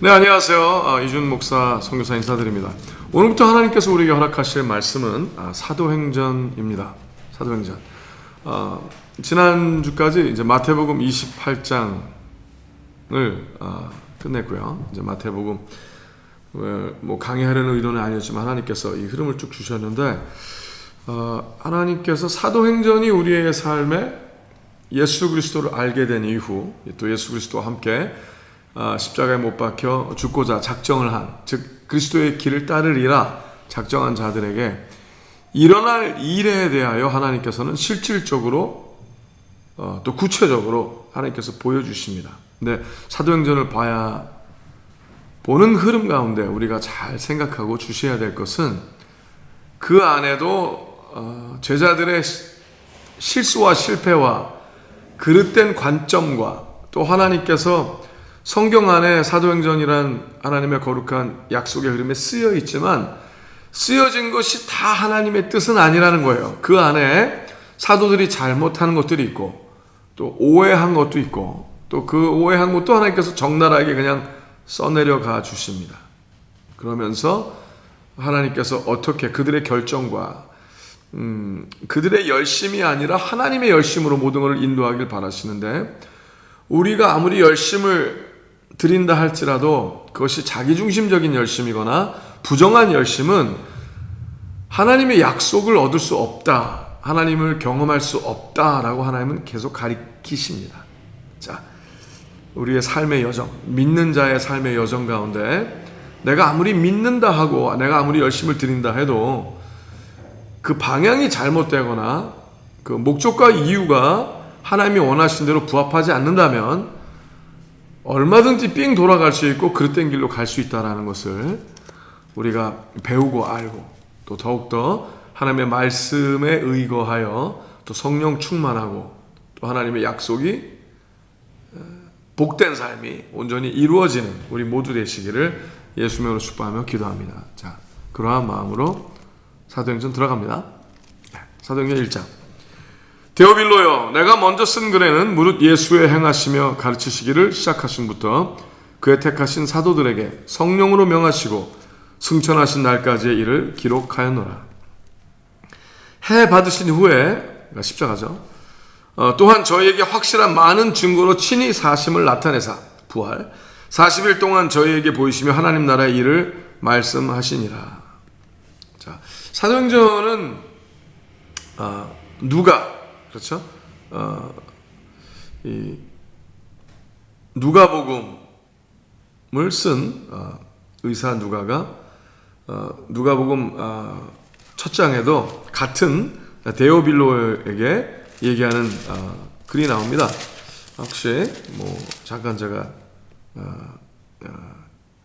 네, 안녕하세요. 이준 목사 선교사 인사드립니다. 오늘부터 하나님께서 우리에게 허락하실 말씀은 사도행전입니다. 사도행전. 지난주까지 이제 마태복음 28장을 끝냈고요. 이제 마태복음 뭐 강의하려는 의도는 아니었지만 하나님께서 이 흐름을 쭉 주셨는데, 하나님께서 사도행전이 우리의 삶에 예수 그리스도를 알게 된 이후 또 예수 그리스도와 함께 십자가에 못 박혀 죽고자 작정을 한, 즉 그리스도의 길을 따르리라 작정한 자들에게 일어날 일에 대하여 하나님께서는 실질적으로 또 구체적으로 하나님께서 보여주십니다. 근데 사도행전을 보는 흐름 가운데 우리가 잘 생각하고 주셔야 될 것은, 그 안에도 제자들의 실수와 실패와 그릇된 관점과 또 하나님께서 성경 안에 사도행전이란 하나님의 거룩한 약속의 흐름에 쓰여 있지만, 쓰여진 것이 다 하나님의 뜻은 아니라는 거예요. 그 안에 사도들이 잘못하는 것들이 있고, 또 오해한 것도 있고, 또 그 오해한 것도 하나님께서 적나라하게 그냥 써내려가 주십니다. 그러면서 하나님께서 어떻게 그들의 결정과 그들의 열심이 아니라 하나님의 열심으로 모든 것을 인도하길 바라시는데, 우리가 아무리 열심을 드린다 할지라도 그것이 자기중심적인 열심이거나 부정한 열심은 하나님의 약속을 얻을 수 없다, 하나님을 경험할 수 없다라고 하나님은 계속 가리키십니다. 자, 우리의 삶의 여정, 믿는 자의 삶의 여정 가운데 내가 아무리 믿는다 하고 내가 아무리 열심을 드린다 해도 그 방향이 잘못되거나 그 목적과 이유가 하나님이 원하신 대로 부합하지 않는다면 얼마든지 삥 돌아갈 수 있고 그릇된 길로 갈 수 있다는 것을 우리가 배우고 알고, 또 더욱더 하나님의 말씀에 의거하여 또 성령 충만하고 또 하나님의 약속이 복된 삶이 온전히 이루어지는 우리 모두 되시기를 예수님으로 축복하며 기도합니다. 자, 그러한 마음으로 사도행전 들어갑니다. 사도행전 1장. 데오빌로여, 내가 먼저 쓴 글에는 무릇 예수의 행하시며 가르치시기를 시작하신부터 그의 택하신 사도들에게 성령으로 명하시고 승천하신 날까지의 일을 기록하였노라. 해 받으신 후에, 십자가죠. 또한 저희에게 확실한 많은 증거로 친히 사심을 나타내사 부활 40일 동안 저희에게 보이시며 하나님 나라의 일을 말씀하시니라. 자, 사도행전은 누가, 그렇죠? 이 누가복음을 쓴 의사 누가가 누가복음 첫 장에도 같은 데오빌로에게 얘기하는 글이 나옵니다. 혹시 잠깐 제가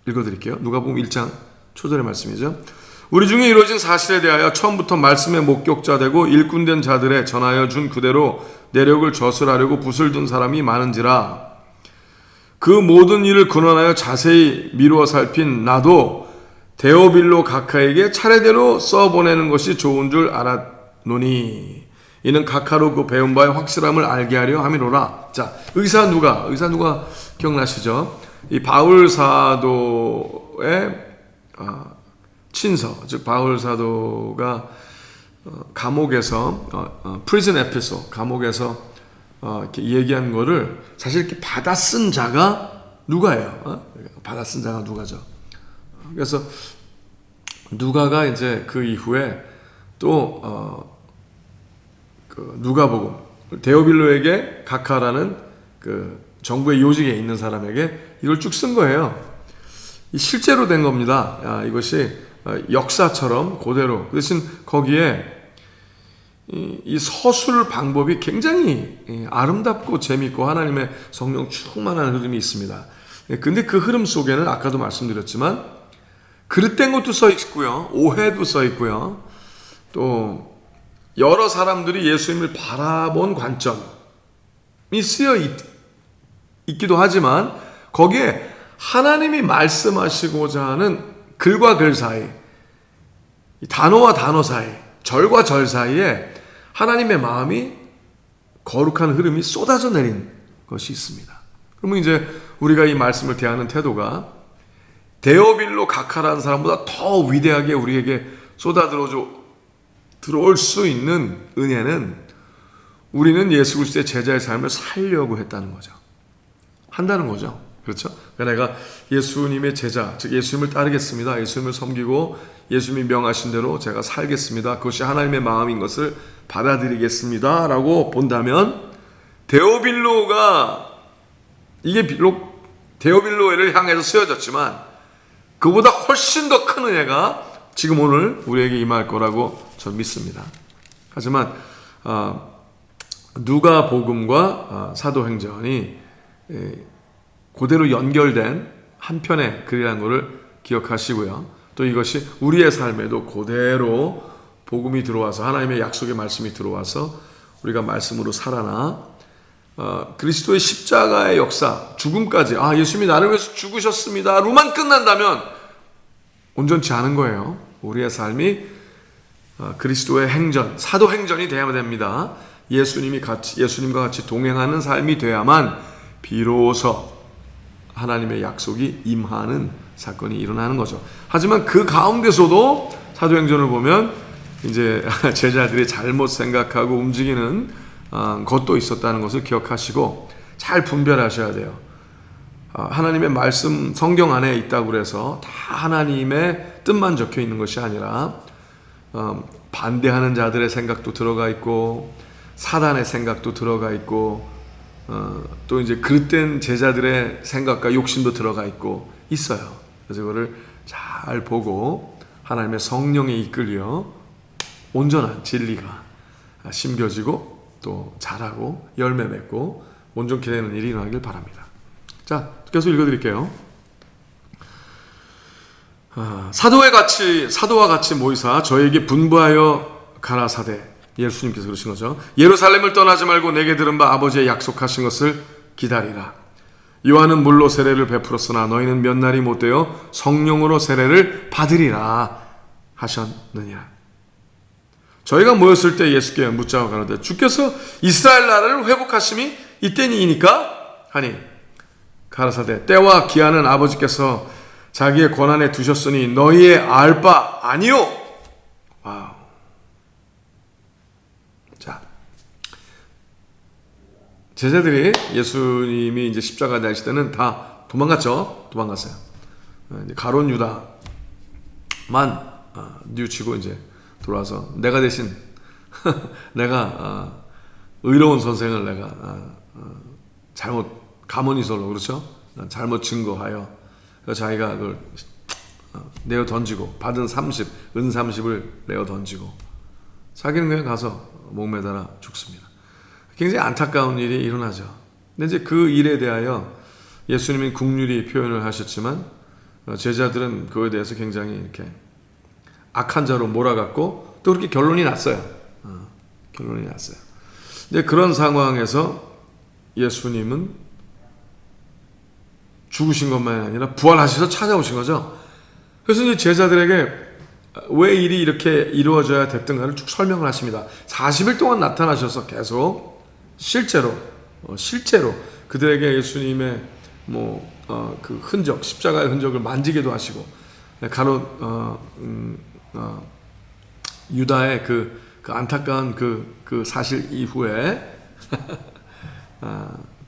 읽어드릴게요. 누가복음 1장 초절의 말씀이죠. 우리 중에 이루어진 사실에 대하여 처음부터 말씀의 목격자 되고 일꾼된 자들에 전하여 준 그대로 내력을 저술하려고 붓을 둔 사람이 많은지라. 그 모든 일을 근원하여 자세히 미루어 살핀 나도 데오빌로 각하에게 차례대로 써보내는 것이 좋은 줄 알았노니 이는 각하로 그 배운 바의 확실함을 알게 하려 함이로라. 자, 의사 누가 기억나시죠? 이 바울 사도의 친서, 즉 바울 사도가 감옥에서 prison epistle, 감옥에서 이렇게 얘기한 거를 사실 이렇게 받아 쓴 자가 누가예요. 받아 쓴 자가 누가죠. 그래서 누가가 이제 그 이후에 또 그 누가복음 데오빌로에게 각하라는 그 정부의 요직에 있는 사람에게 이걸 쭉 쓴 거예요. 실제로 된 겁니다. 이것이 역사처럼 그대로. 그 대신 거기에 이 서술 방법이 굉장히 아름답고 재밌고 하나님의 성령 충만한 흐름이 있습니다. 근데 그 흐름 속에는 아까도 말씀드렸지만 그릇된 것도 써 있고요, 오해도 써 있고요, 또 여러 사람들이 예수님을 바라본 관점이 쓰여 있기도 하지만 거기에 하나님이 말씀하시고자 하는 글과 글 사이, 단어와 단어 사이, 절과 절 사이에 하나님의 마음이 거룩한 흐름이 쏟아져 내린 것이 있습니다. 그러면 이제 우리가 이 말씀을 대하는 태도가 데오빌로 각하라는 사람보다 더 위대하게 우리에게 들어올 수 있는 은혜는 우리는 예수 그리스도의 제자의 삶을 살려고 했다는 거죠. 한다는 거죠. 그렇죠? 그러니까 내가 예수님의 제자, 즉 예수님을 따르겠습니다. 예수님을 섬기고 예수님이 명하신 대로 제가 살겠습니다. 그것이 하나님의 마음인 것을 받아들이겠습니다. 라고 본다면 데오빌로가 이게 비록 데오빌로를 향해서 쓰여졌지만 그보다 훨씬 더 큰 은혜가 지금 오늘 우리에게 임할 거라고 저는 믿습니다. 하지만 누가복음과 사도행전이 그대로 연결된 한 편의 글이라는 것을 기억하시고요. 또 이것이 우리의 삶에도 그대로 복음이 들어와서 하나님의 약속의 말씀이 들어와서 우리가 말씀으로 살아나 그리스도의 십자가의 역사, 죽음까지 예수님이 나를 위해서 죽으셨습니다 로만 끝난다면 온전치 않은 거예요. 우리의 삶이 그리스도의 행전, 사도행전이 되어야 됩니다. 예수님과 같이 동행하는 삶이 돼야만 비로소 하나님의 약속이 임하는 사건이 일어나는 거죠. 하지만 그 가운데서도 사도행전을 보면 이제 제자들이 잘못 생각하고 움직이는 것도 있었다는 것을 기억하시고 잘 분별하셔야 돼요. 하나님의 말씀 성경 안에 있다고 그래서 다 하나님의 뜻만 적혀 있는 것이 아니라 반대하는 자들의 생각도 들어가 있고 사단의 생각도 들어가 있고 또 이제 그릇된 제자들의 생각과 욕심도 들어가 있어요. 그래서 그거를 잘 보고 하나님의 성령에 이끌려 온전한 진리가 심겨지고 또 자라고 열매 맺고 온전케 되는 일이 일어나길 바랍니다. 자, 계속 읽어드릴게요. 사도와 같이 모이사 저에게 분부하여 가라사대, 예수님께서 그러신 거죠. 예루살렘을 떠나지 말고 내게 들은 바 아버지의 약속하신 것을 기다리라. 요한은 물로 세례를 베풀었으나 너희는 몇 날이 못되어 성령으로 세례를 받으리라 하셨느니라. 저희가 모였을 때 예수께 묻자고 가로되 주께서 이스라엘 나라를 회복하심이 이때니이니까 하니 가라사대 때와 기한은 아버지께서 자기의 권한에 두셨으니 너희의 알 바 아니요. 와우. 자, 제자들이 예수님이 이제 십자가 달실 때는 다 도망갔어요. 이제 가룟 유다만 뉘우치고 이제 돌아와서 내가 대신 내가 의로운 선생을 내가 잘못 가문이설로 그렇죠? 잘못 증거하여 자기가 그걸 내어 던지고 받은 은 30을 내어 던지고 자기는 그냥 가서 목매달아 죽습니다. 굉장히 안타까운 일이 일어나죠. 근데 이제 그 일에 대하여 예수님은 긍휼히 표현을 하셨지만 제자들은 그거에 대해서 굉장히 이렇게 악한 자로 몰아갔고 또 그렇게 결론이 났어요. 근데 그런 상황에서 예수님은 죽으신 것만이 아니라 부활하셔서 찾아오신 거죠. 그래서 이제 제자들에게 왜 일이 이렇게 이루어져야 됐던가를 쭉 설명을 하십니다. 40일 동안 나타나셔서 계속 실제로 그들에게 예수님의 그 흔적, 십자가의 흔적을 만지기도 하시고 유다의 그 안타까운 그 사실 이후에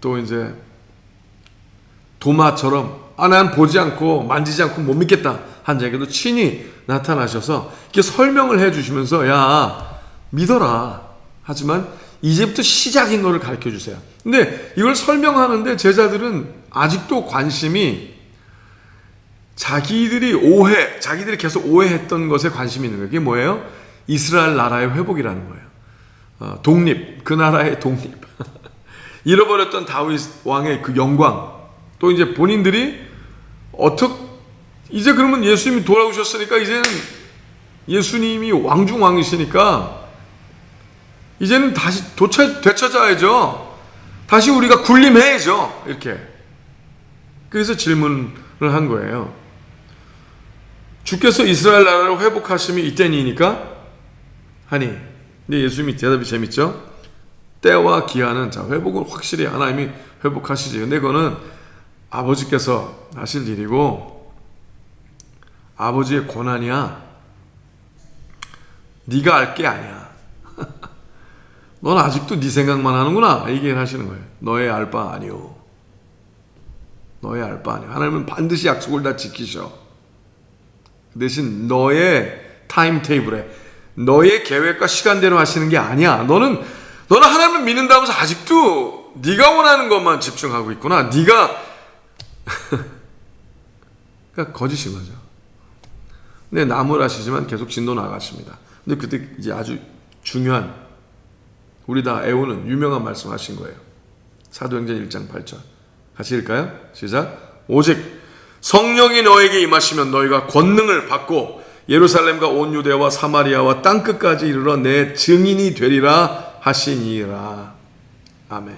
또 이제 도마처럼 난 보지 않고 만지지 않고 못 믿겠다 한 자에게도 친히 나타나셔서 이렇게 설명을 해주시면서 야 믿어라. 하지만 이제부터 시작인 거를 가르쳐 주세요. 근데 이걸 설명하는데 제자들은 아직도 관심이 자기들이 계속 오해했던 것에 관심이 있는 거예요. 그게 뭐예요? 이스라엘 나라의 회복이라는 거예요. 독립, 그 나라의 독립. 잃어버렸던 다윗 왕의 그 영광. 또 이제 본인들이 이제 그러면 예수님이 돌아오셨으니까 이제는 예수님이 왕중왕이시니까 이제는 다시 되찾아야죠. 다시 우리가 군림해야죠. 이렇게. 그래서 질문을 한 거예요. 주께서 이스라엘 나라를 회복하심이 이때니까 하니. 근데 예수님이 대답이 재밌죠. 때와 기한은 회복은 확실히 하나님이 회복하시지. 근데 그거는 아버지께서 하실 일이고 아버지의 권한이야. 네가 알 게 아니야. 넌 아직도 네 생각만 하는구나. 이 얘기를 하시는 거예요. 너의 알 바 아니오. 너의 알 바 아니오. 하나님은 반드시 약속을 다 지키셔. 대신 너의 타임 테이블에 너의 계획과 시간대로 하시는 게 아니야. 너는 하나님을 믿는다면서 아직도 네가 원하는 것만 집중하고 있구나. 네가 그러니까 거짓인 거죠. 근데 나무라시지만 계속 진도 나가십니다. 근데 그때 이제 아주 중요한, 우리 다 애우는 유명한 말씀 하신 거예요. 사도행전 1장 8절. 같이 읽을까요? 시작. 오직 성령이 너에게 임하시면 너희가 권능을 받고 예루살렘과 온 유대와 사마리아와 땅끝까지 이르러 내 증인이 되리라 하시니라. 아멘.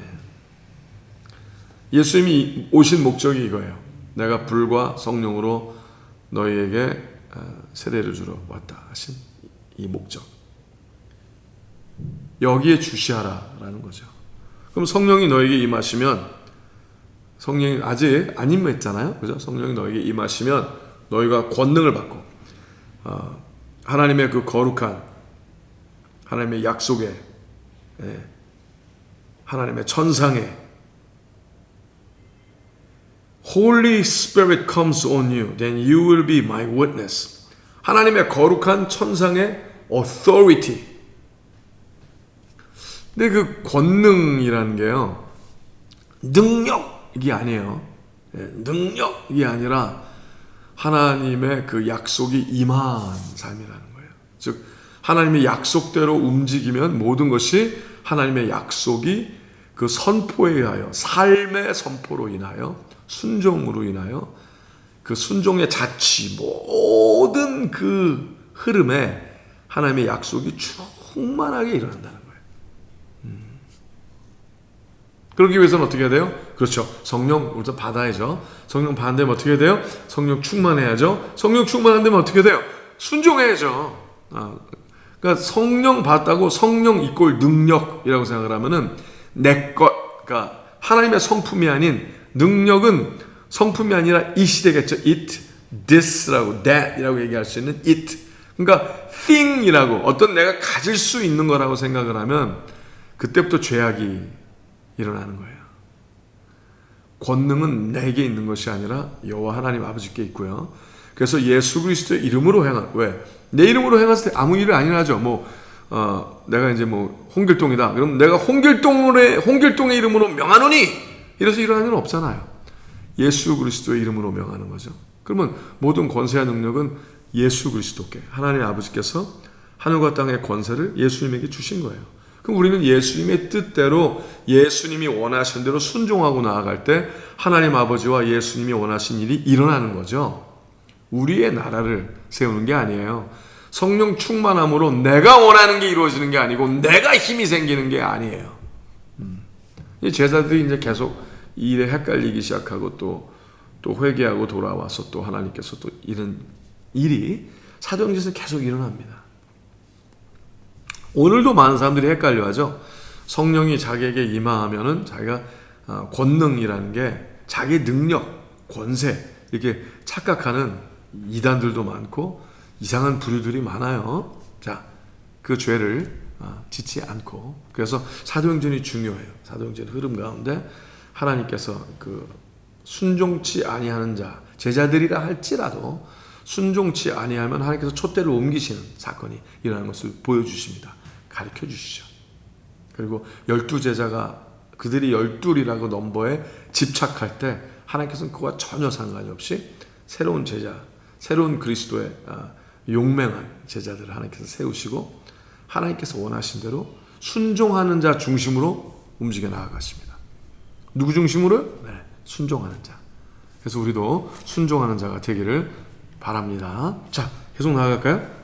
예수님이 오신 목적이 이거예요. 내가 불과 성령으로 너희에게 세례를 주러 왔다 하신 이 목적. 여기에 주시하라라는 거죠. 그럼 성령이 너에게 임하시면, 성령이 아직 안 임했잖아요. 그죠? 성령이 너에게 임하시면 너희가 권능을 받고 하나님의 그 거룩한 하나님의 약속에, 하나님의 천상에 Holy Spirit comes on you, then you will be my witness. 하나님의 거룩한 천상의 authority. 근데 그 권능이라는 게요, 능력이 아니에요. 능력이 아니라 하나님의 그 약속이 임한 삶이라는 거예요. 즉 하나님의 약속대로 움직이면 모든 것이 하나님의 약속이 그 선포에 의하여, 삶의 선포로 인하여, 순종으로 인하여 그 순종의 자치, 모든 그 흐름에 하나님의 약속이 충만하게 일어난다는 거예요. 그러기 위해서는 어떻게 해야 돼요? 그렇죠. 성령 우선 받아야죠. 성령 받는다면 어떻게 해야 돼요? 성령 충만해야죠. 성령 충만한다면 어떻게 돼요? 순종해야죠. 그러니까 성령 받았다고 성령 이꼴 능력이라고 생각을 하면은 내 것, 그러니까 하나님의 성품이 아닌, 능력은 성품이 아니라 it이 되겠죠. it, this라고, that이라고 얘기할 수 있는 it. 그러니까 thing이라고, 어떤 내가 가질 수 있는 거라고 생각을 하면 그때부터 죄악이 일어나는 거예요. 권능은 내게 있는 것이 아니라 여호와 하나님 아버지께 있고요. 그래서 예수 그리스도의 이름으로 행한, 왜? 내 이름으로 행했을 때 아무 일이 아니라죠. 내가 이제 홍길동이다. 그럼 내가 홍길동의 이름으로 명하노니 이래서 일어나는 일은 없잖아요. 예수 그리스도의 이름으로 명하는 거죠. 그러면 모든 권세와 능력은 예수 그리스도께, 하나님 아버지께서 하늘과 땅의 권세를 예수님에게 주신 거예요. 그럼 우리는 예수님의 뜻대로, 예수님이 원하신 대로 순종하고 나아갈 때 하나님 아버지와 예수님이 원하신 일이 일어나는 거죠. 우리의 나라를 세우는 게 아니에요. 성령 충만함으로 내가 원하는 게 이루어지는 게 아니고 내가 힘이 생기는 게 아니에요. 제자들이 이제 계속 이 일에 헷갈리기 시작하고 또 회개하고 돌아와서 또 하나님께서 또 이런 일이 사도행전에서 계속 일어납니다. 오늘도 많은 사람들이 헷갈려하죠. 성령이 자기에게 임하면은 자기가 권능이라는 게 자기 능력, 권세 이렇게 착각하는 이단들도 많고 이상한 부류들이 많아요. 자, 그 죄를 짓지 않고, 그래서 사도행전이 중요해요. 사도행전 흐름 가운데 하나님께서 그 순종치 아니하는 자, 제자들이라 할지라도 순종치 아니하면 하나님께서 촛대를 옮기시는 사건이 일어나는 것을 보여주십니다. 가르쳐 주시죠. 그리고 12제자가 그들이 12이라고 넘버에 집착할 때 하나님께서는 그와 전혀 상관이 없이 새로운 제자, 새로운 그리스도의 용맹한 제자들을 하나님께서 세우시고 하나님께서 원하신 대로 순종하는 자 중심으로 움직여 나아가십니다. 누구 중심으로요? 네, 순종하는 자. 그래서 우리도 순종하는 자가 되기를 바랍니다. 자, 계속 나아갈까요?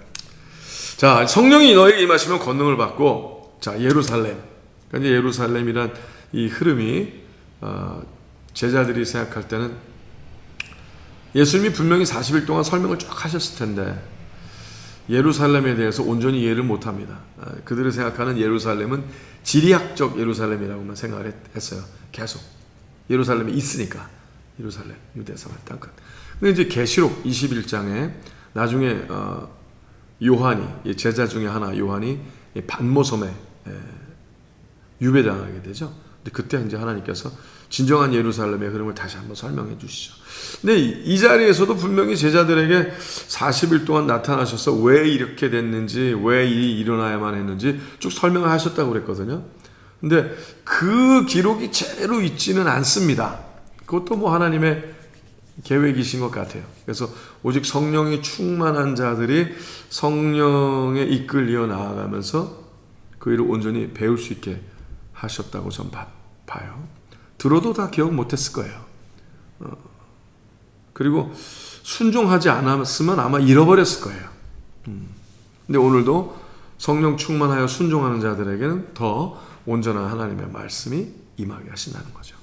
자, 성령이 너에게 임하시면 권능을 받고, 자, 예루살렘. 그러니까 예루살렘이란 이 흐름이 제자들이 생각할 때는 예수님이 분명히 40일 동안 설명을 쭉 하셨을 텐데 예루살렘에 대해서 온전히 이해를 못합니다. 그들이 생각하는 예루살렘은 지리학적 예루살렘이라고만 생각을 했어요. 계속 예루살렘이 있으니까, 예루살렘, 유대 사마리아 땅끝. 근데 이제 계시록 21장에 나중에 요한이, 제자 중에 하나 요한이 반모섬에 유배당하게 되죠. 근데 그때 이제 하나님께서 진정한 예루살렘의 흐름을 다시 한번 설명해 주시죠. 근데 이 자리에서도 분명히 제자들에게 40일 동안 나타나셔서 왜 이렇게 됐는지, 왜 일이 일어나야만 했는지 쭉 설명을 하셨다고 그랬거든요. 근데 그 기록이 제대로 있지는 않습니다. 그것도 뭐 하나님의 계획이신 것 같아요. 그래서 오직 성령이 충만한 자들이 성령에 이끌려 나아가면서 그 일을 온전히 배울 수 있게 하셨다고 전 봐요. 들어도 다 기억 못했을 거예요. 그리고 순종하지 않았으면 아마 잃어버렸을 거예요. 근데 오늘도 성령 충만하여 순종하는 자들에게는 더 온전한 하나님의 말씀이 임하게 하신다는 거죠.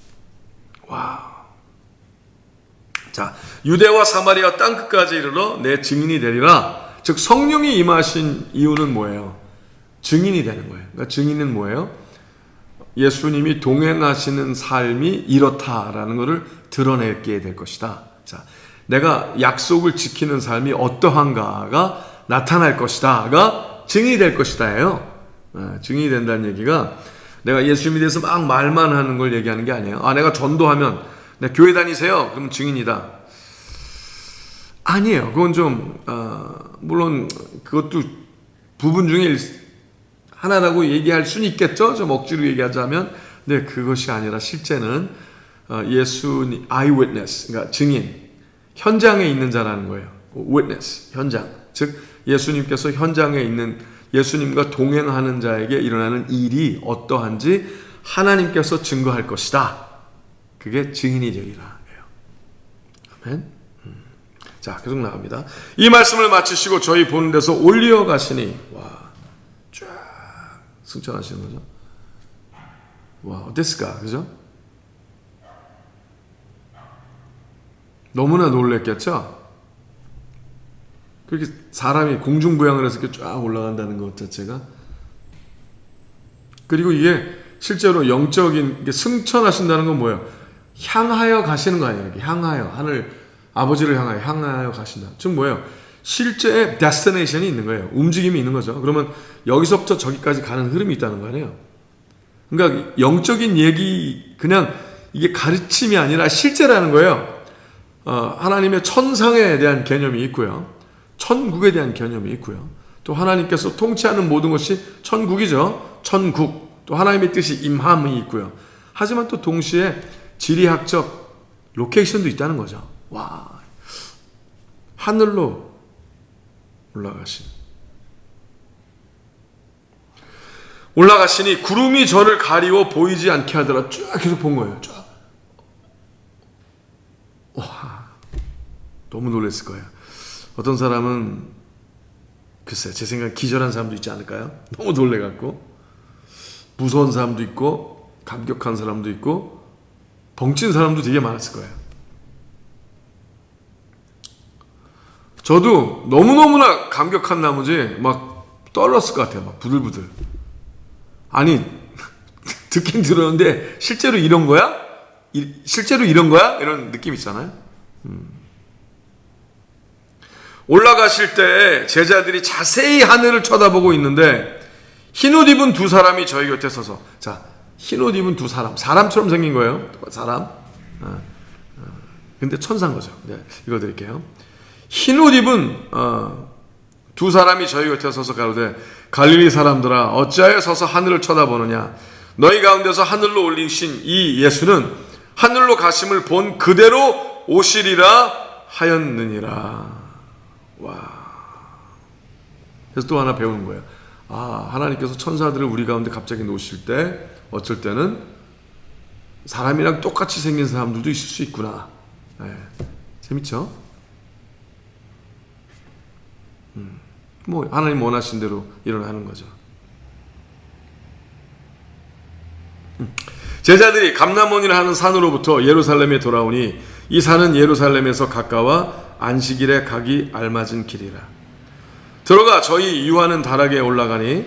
와. 자, 유대와 사마리아 땅끝까지 이르러 내 증인이 되리라. 즉 성령이 임하신 이유는 뭐예요? 증인이 되는 거예요. 그러니까 증인은 뭐예요? 예수님이 동행하시는 삶이 이렇다라는 것을 드러내게 될 것이다. 자, 내가 약속을 지키는 삶이 어떠한가가 나타날 것이다가 증인이 될 것이다예요. 증인이 된다는 얘기가 내가 예수님에 대해서 막 말만 하는 걸 얘기하는 게 아니에요. 내가 전도하면 교회 다니세요? 그럼 증인이다. 아니에요. 그건 좀 물론 그것도 부분 중에 하나라고 얘기할 수는 있겠죠. 좀 억지로 얘기하자면. 근데 그것이 아니라 실제는 예수님 eyewitness, 그러니까 증인, 현장에 있는 자라는 거예요. witness, 현장. 즉 예수님께서 현장에 있는 예수님과 동행하는 자에게 일어나는 일이 어떠한지 하나님께서 증거할 것이다. 그게 증인이 되리라. 아멘. 자, 계속 나갑니다. 이 말씀을 마치시고 저희 보는 데서 올리어 가시니, 와, 쫙 승천하시는 거죠. 와, 어땠을까, 그죠? 너무나 놀랬겠죠? 그렇게 사람이 공중부양을 해서 이렇게 쫙 올라간다는 것 자체가. 그리고 이게 실제로 영적인 승천하신다는 건 뭐예요? 향하여 가시는 거 아니에요? 향하여, 하늘 아버지를 향하여 가신다. 즉 뭐예요? 실제의 데스티네이션이 있는 거예요. 움직임이 있는 거죠. 그러면 여기서부터 저기까지 가는 흐름이 있다는 거 아니에요? 그러니까 영적인 얘기, 그냥 이게 가르침이 아니라 실제라는 거예요. 하나님의 천상에 대한 개념이 있고요. 천국에 대한 개념이 있고요. 또 하나님께서 통치하는 모든 것이 천국이죠. 천국. 또 하나님의 뜻이 임함이 있고요. 하지만 또 동시에 지리학적 로케이션도 있다는 거죠. 와, 하늘로 올라가시니 구름이 저를 가리워 보이지 않게 하더라. 쫙 계속 본 거예요. 쫙. 와, 너무 놀랐을 거예요. 어떤 사람은 글쎄 제 생각에 기절한 사람도 있지 않을까요? 너무 놀래갖고 무서운 사람도 있고 감격한 사람도 있고 벙찐 사람도 되게 많았을 거예요. 저도 너무너무나 감격한 나머지 막 떨렸을 것 같아요. 막 부들부들. 아니 듣긴 들었는데 실제로 이런 거야? 실제로 이런 거야? 이런 느낌 있잖아요. 올라가실 때 제자들이 자세히 하늘을 쳐다보고 있는데 흰옷 입은 두 사람이 저희 곁에 서서, 자, 흰옷 입은 두 사람, 사람처럼 생긴 거예요. 사람. 근데 천사인 거죠. 네, 읽어드릴게요. 흰옷 입은 두 사람이 저희 곁에 서서 가로되 갈릴리 사람들아 어찌하여 서서 하늘을 쳐다보느냐. 너희 가운데서 하늘로 올리신 이 예수는 하늘로 가심을 본 그대로 오시리라 하였느니라. 와. 그래서 또 하나 배우는 거예요. 하나님께서 천사들을 우리 가운데 갑자기 놓으실 때 어쩔 때는 사람이랑 똑같이 생긴 사람들도 있을 수 있구나. 네. 재밌죠? 뭐 하나님 원하신 대로 일어나는 거죠. 제자들이 감람원이라 하는 산으로부터 예루살렘에 돌아오니 이 산은 예루살렘에서 가까워 안식일에 가기 알맞은 길이라. 들어가 저희 유하는 다락에 올라가니,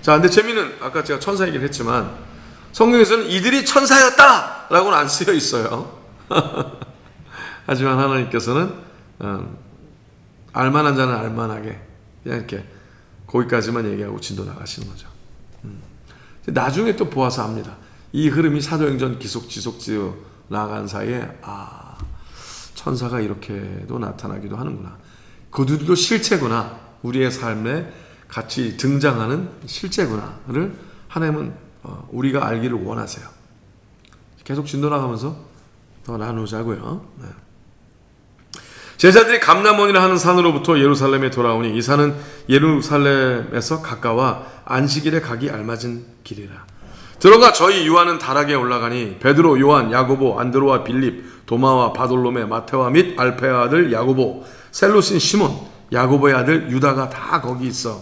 자, 근데 재미는 아까 제가 천사 얘기를 했지만 성경에서는 이들이 천사였다라고는 안 쓰여 있어요. 하지만 하나님께서는 알만한 자는 알만하게 그냥 이렇게 거기까지만 얘기하고 진도 나가시는 거죠. 나중에 또 보아서 압니다. 이 흐름이 사도행전 지속되어 나간 사이에 천사가 이렇게도 나타나기도 하는구나. 그들도 실체구나. 우리의 삶에 같이 등장하는 실제구나를 하나님은 우리가 알기를 원하세요. 계속 진도 나가면서 더 나누자고요. 네. 제자들이 감람원이라 하는 산으로부터 예루살렘에 돌아오니 이 산은 예루살렘에서 가까워 안식일에 가기 알맞은 길이라. 들어가 저희 유아는 다락에 올라가니 베드로, 요한, 야고보, 안드로와 빌립, 도마와 바돌로메, 마테와 및 알페의 아들 야고보, 셀로신 시몬, 야고보의 아들 유다가 다 거기 있어.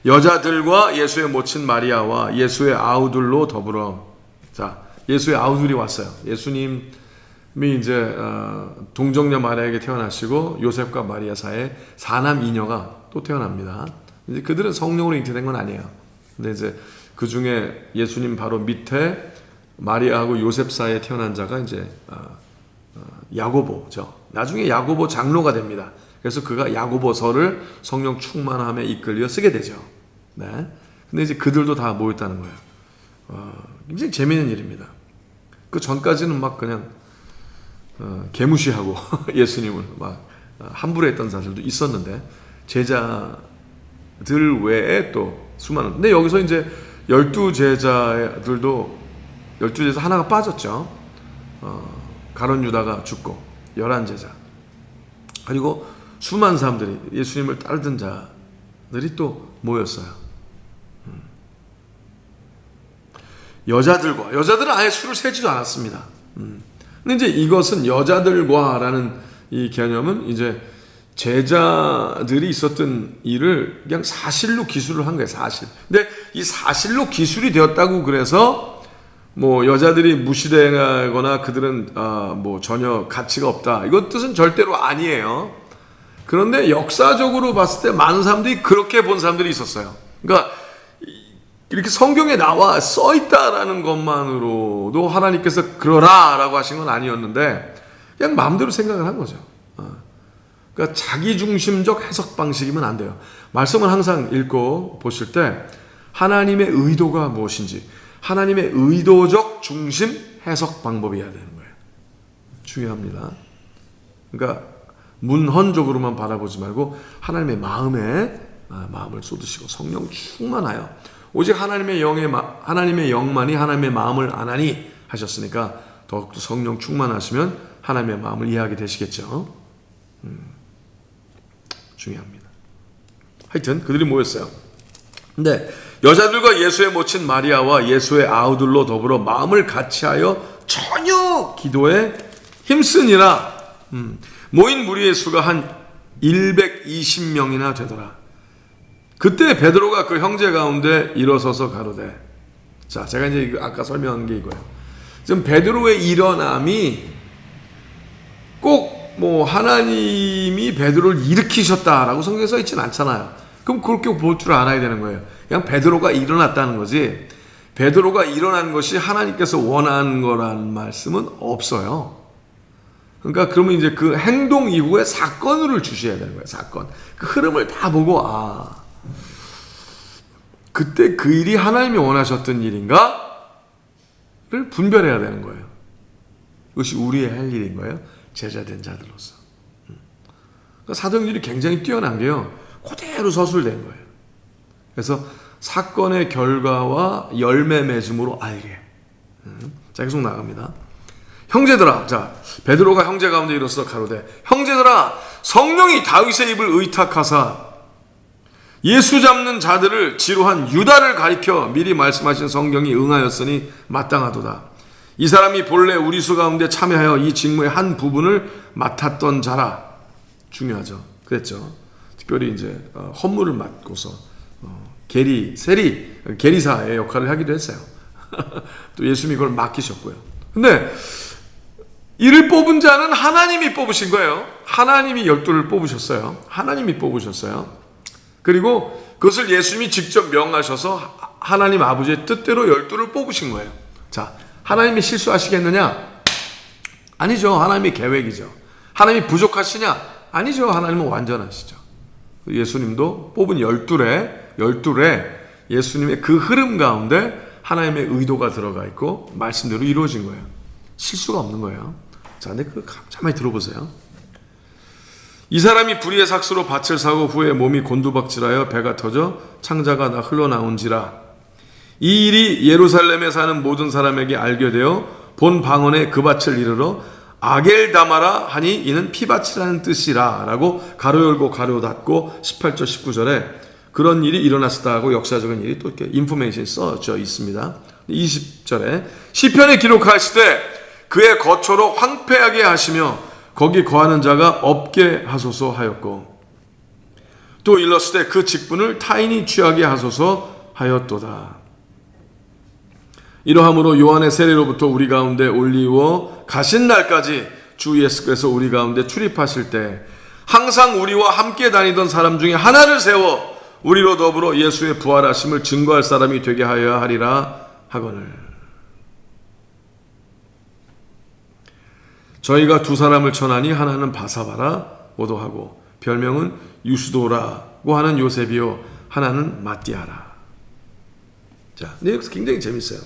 여자들과 예수의 모친 마리아와 예수의 아우들로 더불어. 자, 예수의 아우들이 왔어요. 예수님이 이제 동정녀 마리아에게 태어나시고 요셉과 마리아 사이에 사남 이녀가 또 태어납니다. 이제 그들은 성령으로 잉태된 건 아니에요. 근데 이제 그 중에 예수님 바로 밑에 마리아하고 요셉 사이에 태어난 자가 이제 야고보죠. 나중에 야고보 장로가 됩니다. 그래서 그가 야고보서를 성령 충만함에 이끌려 쓰게 되죠. 네. 근데 이제 그들도 다 모였다는 거예요. 굉장히 재미있는 일입니다. 그 전까지는 막 그냥 개무시하고 예수님을 막 함부로 했던 자들도 있었는데 제자들 외에 또 수많은. 근데 여기서 이제 12제자들도 12제자 하나가 빠졌죠. 가룟 유다가 죽고 11제자. 그리고 수많은 사람들이 예수님을 따르던 자들이 또 모였어요. 여자들은 아예 술을 세지도 않았습니다. 근데 이제 이것은 여자들과라는 이 개념은 이제 제자들이 있었던 일을 그냥 사실로 기술을 한 거예요. 사실. 근데 이 사실로 기술이 되었다고 그래서 뭐 여자들이 무시되거나 그들은 뭐 전혀 가치가 없다. 이것 뜻은 절대로 아니에요. 그런데 역사적으로 봤을 때 많은 사람들이 그렇게 본 사람들이 있었어요. 그러니까 이렇게 성경에 나와 써 있다라는 것만으로도 하나님께서 그러라라고 하신 건 아니었는데 그냥 마음대로 생각을 한 거죠. 그러니까 자기중심적 해석 방식이면 안 돼요. 말씀을 항상 읽고 보실 때 하나님의 의도가 무엇인지 하나님의 의도적 중심 해석 방법이어야 되는 거예요. 중요합니다. 그러니까 문헌적으로만 바라보지 말고 하나님의 마음을 쏟으시고 성령 충만하여 오직 하나님의 영만이 하나님의 마음을 아나니 하셨으니까 더욱더 성령 충만하시면 하나님의 마음을 이해하게 되시겠죠. 중요합니다. 하여튼 그들이 모였어요. 근데 여자들과 예수의 모친 마리아와 예수의 아우들로 더불어 마음을 같이하여 전혀 기도에 힘쓰니라. 모인 무리의 수가 한 120명이나 되더라. 그때 베드로가 그 형제 가운데 일어서서 가로되. 자, 제가 이제 아까 설명한 게 이거예요. 지금 베드로의 일어남이 꼭 뭐 하나님이 베드로를 일으키셨다라고 성경에 써 있지는 않잖아요. 그럼 그렇게 볼 줄 알아야 되는 거예요. 그냥 베드로가 일어났다는 거지. 베드로가 일어난 것이 하나님께서 원하는 거라는 말씀은 없어요. 그러니까 그러면 이제 그 행동 이후에 사건을 주셔야 되는 거예요. 사건. 그 흐름을 다 보고 그때 그 일이 하나님이 원하셨던 일인가를 분별해야 되는 거예요. 이것이 우리의 할 일인 거예요. 제자된 자들로서. 그러니까 사도행전이 굉장히 뛰어난 게요. 그대로 서술된 거예요. 그래서 사건의 결과와 열매 맺음으로 알게. 자, 계속 나갑니다. 형제들아, 자, 베드로가 형제 가운데 일어서 가로되, 형제들아, 성령이 다윗의 입을 의탁하사 예수 잡는 자들을 지루한 유다를 가리켜 미리 말씀하신 성경이 응하였으니 마땅하도다. 이 사람이 본래 우리 수 가운데 참여하여 이 직무의 한 부분을 맡았던 자라. 중요하죠. 그랬죠. 특별히 이제 헌물을 맡고서 계리사의 역할을 하기도 했어요. 또 예수님이 그걸 맡기셨고요. 근데 이를 뽑은 자는 하나님이 뽑으신 거예요. 하나님이 12를 뽑으셨어요. 하나님이 뽑으셨어요. 그리고 그것을 예수님이 직접 명하셔서 하나님 아버지의 뜻대로 12를 뽑으신 거예요. 자, 하나님이 실수하시겠느냐? 아니죠. 하나님의 계획이죠. 하나님이 부족하시냐? 아니죠. 하나님은 완전하시죠. 예수님도 뽑은 열둘에 예수님의 그 흐름 가운데 하나님의 의도가 들어가 있고 말씀대로 이루어진 거예요. 실수가 없는 거예요. 자, 근데 그거 가만히 들어보세요. 이 사람이 불의의 삭수로 밭을 사고 후에 몸이 곤두박질하여 배가 터져 창자가 다 흘러나온지라. 이 일이 예루살렘에 사는 모든 사람에게 알게 되어 본 방언에 그 밭을 이르러 아겔다마라 하니 이는 피밭이라는 뜻이라 라고 가로 열고 가로 닫고 18절 19절에 그런 일이 일어났었다 하고 역사적인 일이 또 이렇게 인포메이션이 써져 있습니다. 20절에 시편에 기록하실 때 그의 거처로 황폐하게 하시며 거기 거하는 자가 없게 하소서 하였고 또 일렀을 때 그 직분을 타인이 취하게 하소서 하였도다. 이러함으로 요한의 세례로부터 우리 가운데 올리워 가신 날까지 주 예수께서 우리 가운데 출입하실 때 항상 우리와 함께 다니던 사람 중에 하나를 세워 우리로 더불어 예수의 부활하심을 증거할 사람이 되게 하여야 하리라 하거늘. 저희가 두 사람을 천하니 하나는 바사바라 오도하고 별명은 유스도라고 하는 요셉이요 하나는 마띠아라. 자, 여기서 굉장히 재밌어요.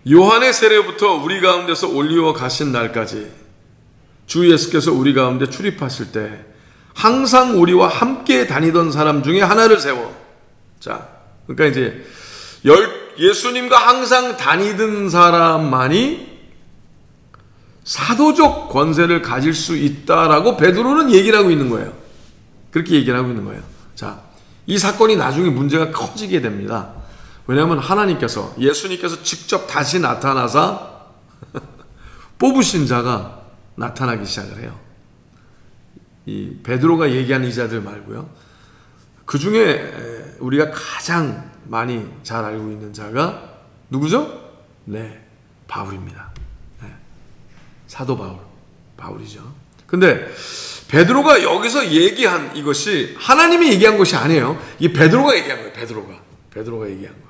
요한의 세례부터 우리 가운데서 올리워 가신 날까지 주 예수께서 우리 가운데 출입하실 때 항상 우리와 함께 다니던 사람 중에 하나를 세워. 자, 그러니까 이제 예수님과 항상 다니던 사람만이 사도적 권세를 가질 수 있다라고 베드로는 얘기를 하고 있는 거예요. 그렇게 얘기를 하고 있는 거예요. 자, 이 사건이 나중에 문제가 커지게 됩니다. 왜냐하면 하나님께서 예수님께서 직접 다시 나타나사 뽑으신 자가 나타나기 시작을 해요. 이 베드로가 얘기하는 이 자들 말고요. 그 중에 우리가 가장 많이 잘 알고 있는 자가 누구죠? 네, 바울입니다. 네, 사도 바울이죠. 근데 베드로가 여기서 얘기한 이것이 하나님이 얘기한 것이 아니에요. 이 베드로가 얘기한 거예요. 베드로가 얘기한 거예요.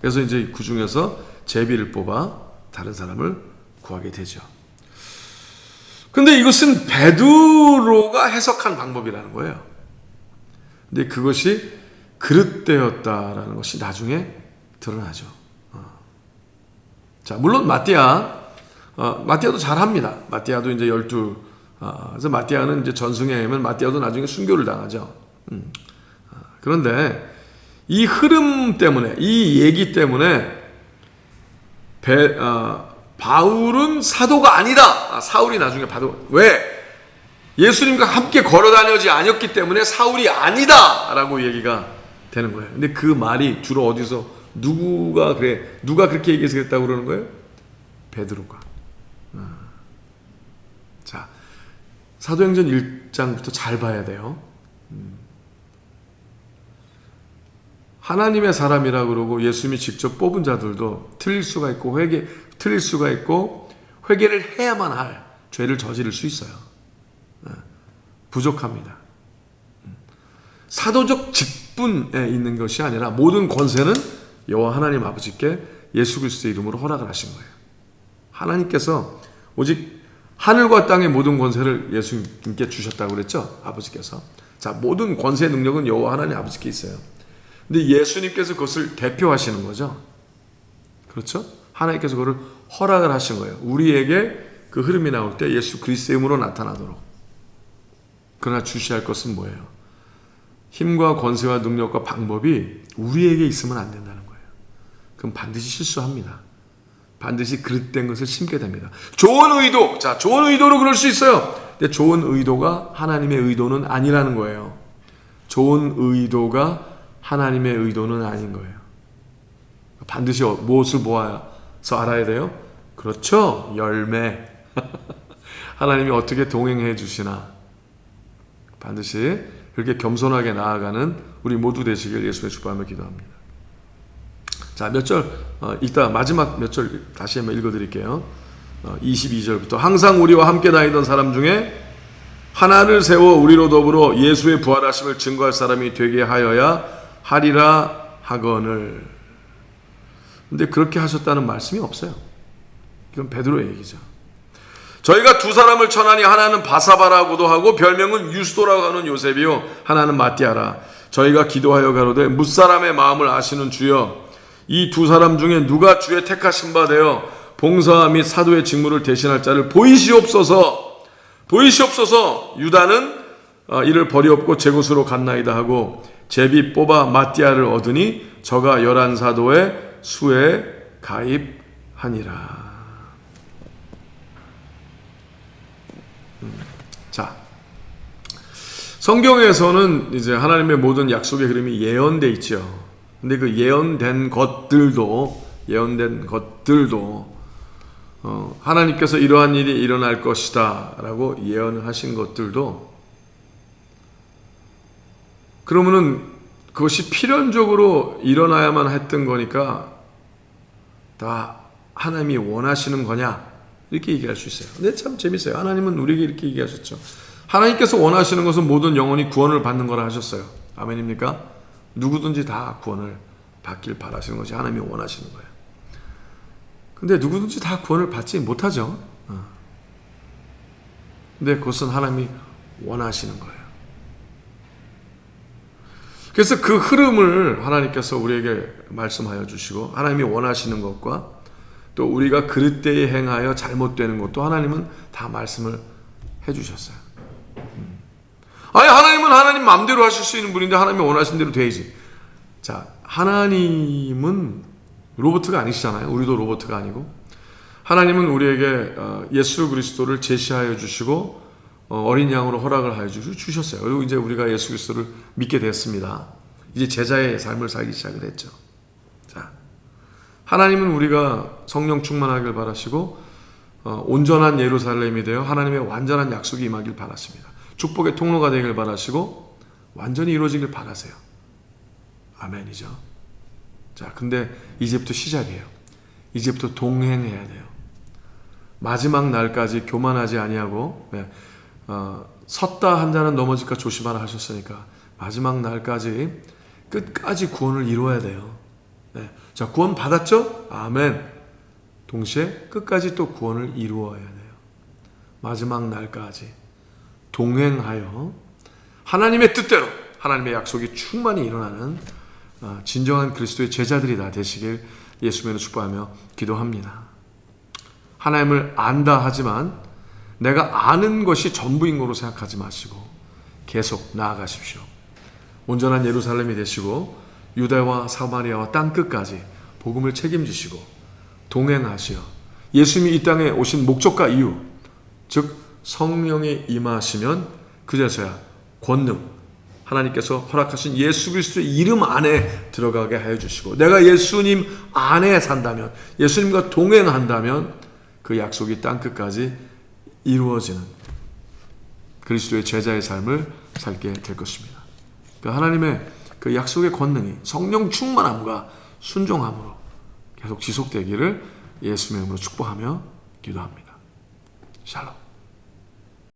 그래서 이제 그 중에서 제비를 뽑아 다른 사람을 구하게 되죠. 근데 이것은 베드로가 해석한 방법이라는 거예요. 근데 그것이 그릇되었다라는 것이 나중에 드러나죠. 자, 물론 마띠아도 잘합니다. 마띠아도 이제 12, 그래서 마띠아는 이제 전승에 의하면 마띠아도 나중에 순교를 당하죠. 그런데 이 흐름 때문에, 이 얘기 때문에 바울은 사도가 아니다. 사울이 나중에 왜? 예수님과 함께 걸어다니지 않았기 때문에 사울이 아니다 라고 얘기가 되는 거예요. 근데 그 말이 주로 어디서 누가 그렇게 얘기해서 그랬다고 그러는 거예요? 베드로가. 자, 사도행전 1장부터 잘 봐야 돼요. 하나님의 사람이라 그러고 예수님이 직접 뽑은 자들도 틀릴 수가 있고 회개를 해야만 할 죄를 저지를 수 있어요. 부족합니다. 사도적 직분에 있는 것이 아니라 모든 권세는 여호와 하나님 아버지께 예수 그리스도의 이름으로 허락을 하신 거예요. 하나님께서 오직 하늘과 땅의 모든 권세를 예수님께 주셨다고 그랬죠. 아버지께서. 자, 모든 권세의 능력은 여호와 하나님 아버지께 있어요. 근데 예수님께서 그것을 대표하시는 거죠. 그렇죠? 하나님께서 그걸 허락을 하신 거예요. 우리에게 그 흐름이 나올 때 예수 그리스도의 이름으로 나타나도록. 그러나 주시할 것은 뭐예요? 힘과 권세와 능력과 방법이 우리에게 있으면 안 된다는 거예요. 그럼 반드시 실수합니다. 반드시 그릇된 것을 심게 됩니다. 좋은 의도로 그럴 수 있어요. 근데 좋은 의도가 하나님의 의도는 아니라는 거예요. 좋은 의도가 하나님의 의도는 아닌 거예요. 반드시 무엇을 모아서 알아야 돼요? 그렇죠. 열매. 하나님이 어떻게 동행해 주시나. 반드시 그렇게 겸손하게 나아가는 우리 모두 되시길 예수의 주님으로 기도합니다. 자, 몇 절 이따 마지막 몇 절 다시 한번 읽어드릴게요. 22절부터 항상 우리와 함께 다니던 사람 중에 하나를 세워 우리로 더불어 예수의 부활하심을 증거할 사람이 되게 하여야 하리라 하거늘. 근데 그렇게 하셨다는 말씀이 없어요. 이건 베드로의 얘기죠. 저희가 두 사람을 천하니 하나는 바사바라고도 하고 별명은 유스도라고 하는 요셉이요 하나는 마띠아라. 저희가 기도하여 가로되 뭇사람의 마음을 아시는 주여, 이 두 사람 중에 누가 주의 택하신 바 되어 봉사 및 사도의 직무를 대신할 자를 보이시옵소서. 유다는 이를 버리옵고 제 곳으로 갔나이다 하고 제비 뽑아 마띠아를 얻으니 저가 11사도의 수에 가입하니라. 자, 성경에서는 이제 하나님의 모든 약속의 흐름이 예언돼 있죠. 근데 그 예언된 것들도 하나님께서 이러한 일이 일어날 것이다 라고 예언을 하신 것들도, 그러면은 그것이 필연적으로 일어나야만 했던 거니까 다 하나님이 원하시는 거냐 이렇게 얘기할 수 있어요. 근데 참 재밌어요. 하나님은 우리에게 이렇게 얘기하셨죠. 하나님께서 원하시는 것은 모든 영혼이 구원을 받는 거라 하셨어요. 아멘입니까? 누구든지 다 구원을 받길 바라시는 것이 하나님이 원하시는 거예요. 근데 누구든지 다 구원을 받지 못하죠. 근데 그것은 하나님이 원하시는 거예요. 그래서 그 흐름을 하나님께서 우리에게 말씀하여 주시고, 하나님이 원하시는 것과 또 우리가 그릇되이 행하여 잘못되는 것도 하나님은 다 말씀을 해주셨어요. 아니, 하나님은 하나님 마음대로 하실 수 있는 분인데 하나님이 원하신 대로 돼야지. 자, 하나님은 로봇가 아니시잖아요. 우리도 로봇가 아니고. 하나님은 우리에게 예수 그리스도를 제시하여 주시고 어린 양으로 허락을 하여 주셨어요. 그리고 이제 우리가 예수 그리스도를 믿게 됐습니다. 이제 제자의 삶을 살기 시작을 했죠. 자, 하나님은 우리가 성령 충만하길 바라시고 온전한 예루살렘이 되어 하나님의 완전한 약속이 임하길 바라십니다. 축복의 통로가 되길 바라시고 완전히 이루어지길 바라세요. 아멘이죠. 자, 근데 이제부터 시작이에요. 이제부터 동행해야 돼요. 마지막 날까지 교만하지 아니하고, 섰다 한 자는 넘어질까 조심하라 하셨으니까 마지막 날까지 끝까지 구원을 이루어야 돼요. 자, 구원 받았죠? 아멘. 동시에 끝까지 또 구원을 이루어야 돼요. 마지막 날까지 동행하여 하나님의 뜻대로 하나님의 약속이 충만히 일어나는 진정한 그리스도의 제자들이 다 되시길 예수님으로 축복하며 기도합니다. 하나님을 안다 하지만 내가 아는 것이 전부인 거로 생각하지 마시고 계속 나아가십시오. 온전한 예루살렘이 되시고 유대와 사마리아와 땅끝까지 복음을 책임지시고 동행하시어 예수님이 이 땅에 오신 목적과 이유, 즉 성령이 임하시면 그제서야 권능, 하나님께서 허락하신 예수 그리스도의 이름 안에 들어가게 하여 주시고, 내가 예수님 안에 산다면, 예수님과 동행한다면 그 약속이 땅끝까지 이루어지는 그리스도의 제자의 삶을 살게 될 것입니다. 그 하나님의 그 약속의 권능이 성령 충만함과 순종함으로 계속 지속되기를 예수님의 이름으로 축복하며 기도합니다. 샬롬.